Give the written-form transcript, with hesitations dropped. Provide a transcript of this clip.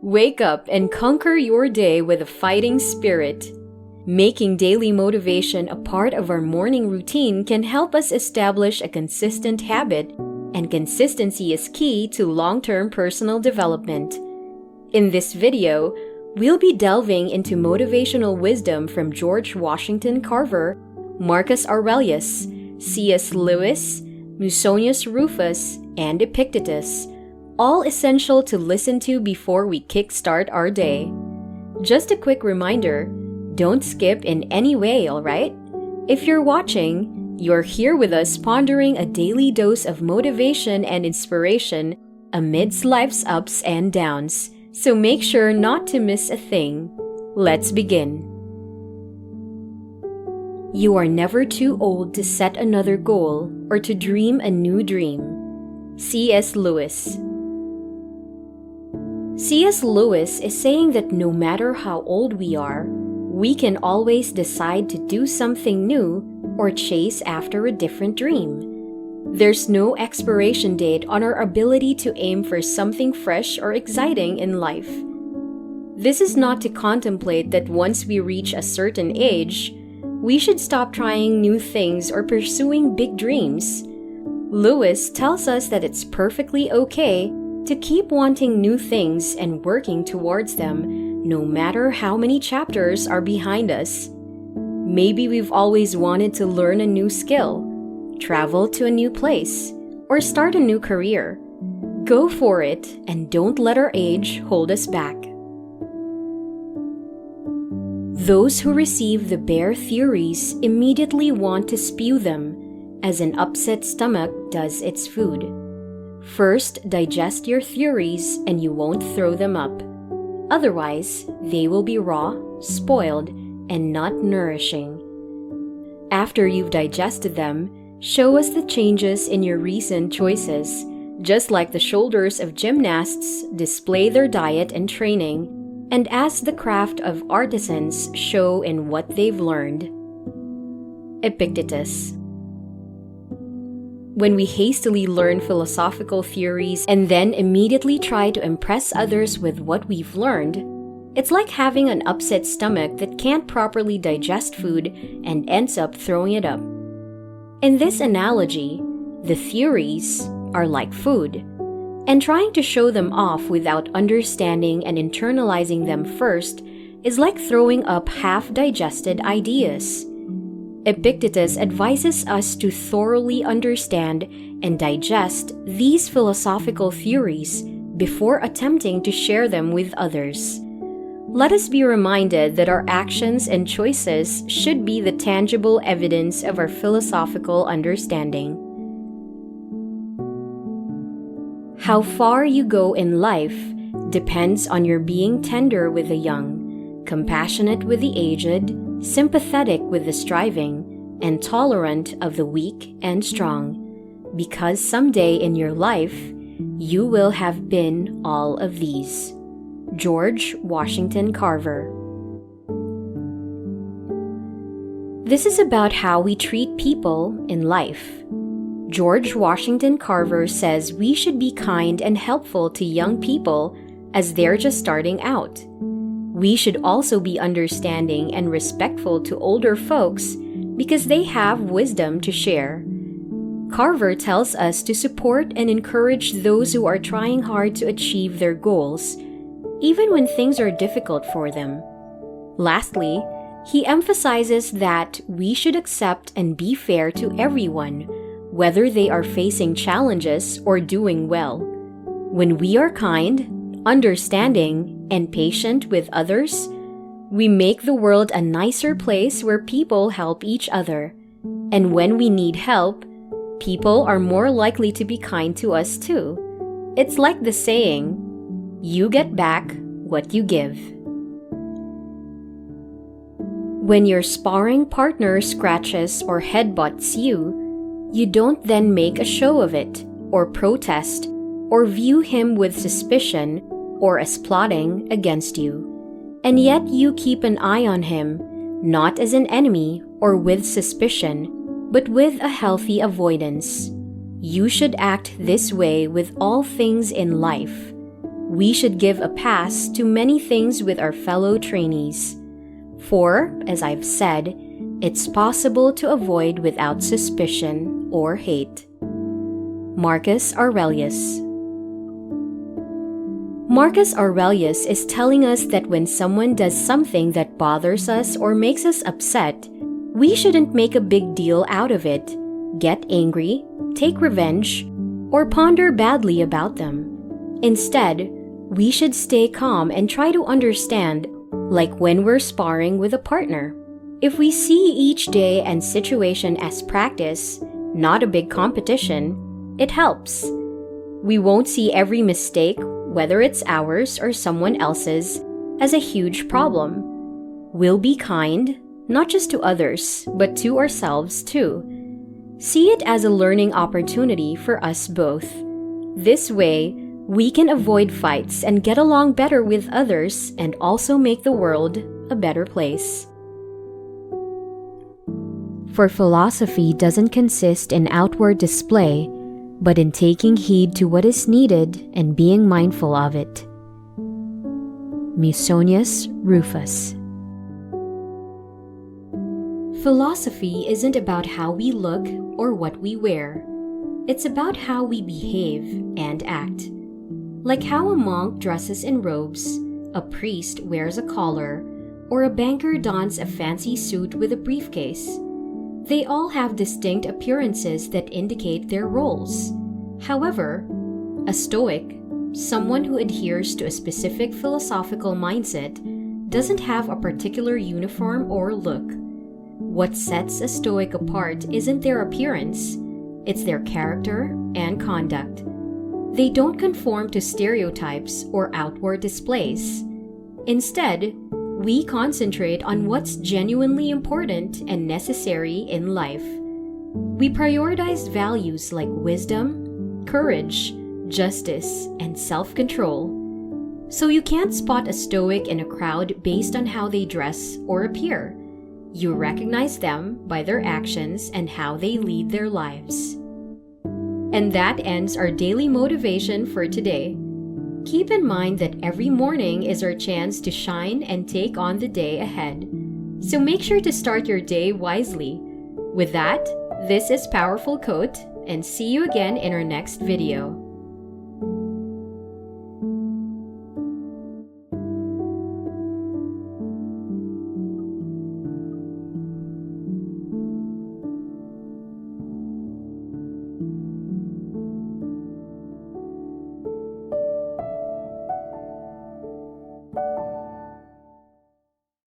Wake up and conquer your day with a fighting spirit. Making daily motivation a part of our morning routine can help us establish a consistent habit, and consistency is key to long-term personal development. In this video, we'll be delving into motivational wisdom from George Washington Carver, Marcus Aurelius, C.S. Lewis, Musonius Rufus, and Epictetus, all essential to listen to before we kickstart our day. Just a quick reminder, don't skip in any way, alright? If you're watching, you're here with us pondering a daily dose of motivation and inspiration amidst life's ups and downs, so make sure not to miss a thing. Let's begin. You are never too old to set another goal or to dream a new dream. C.S. Lewis. C.S. Lewis is saying that no matter how old we are, we can always decide to do something new or chase after a different dream. There's no expiration date on our ability to aim for something fresh or exciting in life. This is not to contemplate that once we reach a certain age, we should stop trying new things or pursuing big dreams. Lewis tells us that it's perfectly okay to keep wanting new things and working towards them, no matter how many chapters are behind us. Maybe we've always wanted to learn a new skill, travel to a new place, or start a new career. Go for it and don't let our age hold us back. Those who receive the bare theories immediately want to spew them, as an upset stomach does its food. First, digest your theories and you won't throw them up. Otherwise, they will be raw, spoiled, and not nourishing. After you've digested them, show us the changes in your recent choices. Just like the shoulders of gymnasts display their diet and training, and as the craft of artisans show in what they've learned. Epictetus. When we hastily learn philosophical theories and then immediately try to impress others with what we've learned, it's like having an upset stomach that can't properly digest food and ends up throwing it up. In this analogy, the theories are like food, and trying to show them off without understanding and internalizing them first is like throwing up half-digested ideas. Epictetus advises us to thoroughly understand and digest these philosophical theories before attempting to share them with others. Let us be reminded that our actions and choices should be the tangible evidence of our philosophical understanding. How far you go in life depends on your being tender with the young, compassionate with the aged, sympathetic with the striving, and tolerant of the weak and strong, because someday in your life, you will have been all of these. George Washington Carver. This is about how we treat people in life. George Washington Carver says we should be kind and helpful to young people as they're just starting out. We should also be understanding and respectful to older folks because they have wisdom to share. Carver tells us to support and encourage those who are trying hard to achieve their goals, even when things are difficult for them. Lastly, he emphasizes that we should accept and be fair to everyone, whether they are facing challenges or doing well. When we are kind, understanding, and patient with others, we make the world a nicer place where people help each other. And when we need help, people are more likely to be kind to us too. It's like the saying, you get back what you give. When your sparring partner scratches or headbutts you, you don't then make a show of it, or protest, or view him with suspicion, or as plotting against you. And yet you keep an eye on him, not as an enemy or with suspicion, but with a healthy avoidance. You should act this way with all things in life. We should give a pass to many things with our fellow trainees. For, as I've said, it's possible to avoid without suspicion or hate. Marcus Aurelius. Marcus Aurelius is telling us that when someone does something that bothers us or makes us upset, we shouldn't make a big deal out of it, get angry, take revenge, or ponder badly about them. Instead, we should stay calm and try to understand, like when we're sparring with a partner. If we see each day and situation as practice, not a big competition, it helps. We won't see every mistake, whether it's ours or someone else's, as a huge problem. We'll be kind, not just to others, but to ourselves too. See it as a learning opportunity for us both. This way, we can avoid fights and get along better with others and also make the world a better place. For philosophy doesn't consist in outward display, but in taking heed to what is needed and being mindful of it. Musonius Rufus. Philosophy isn't about how we look or what we wear. It's about how we behave and act. Like how a monk dresses in robes, a priest wears a collar, or a banker dons a fancy suit with a briefcase. They all have distinct appearances that indicate their roles. However, a Stoic, someone who adheres to a specific philosophical mindset, doesn't have a particular uniform or look. What sets a Stoic apart isn't their appearance, it's their character and conduct. They don't conform to stereotypes or outward displays. Instead, we concentrate on what's genuinely important and necessary in life. We prioritize values like wisdom, courage, justice, and self-control. So you can't spot a Stoic in a crowd based on how they dress or appear. You recognize them by their actions and how they lead their lives. And that ends our daily motivation for today. Keep in mind that every morning is our chance to shine and take on the day ahead. So make sure to start your day wisely. With that, this is Powerful Quote, and see you again in our next video.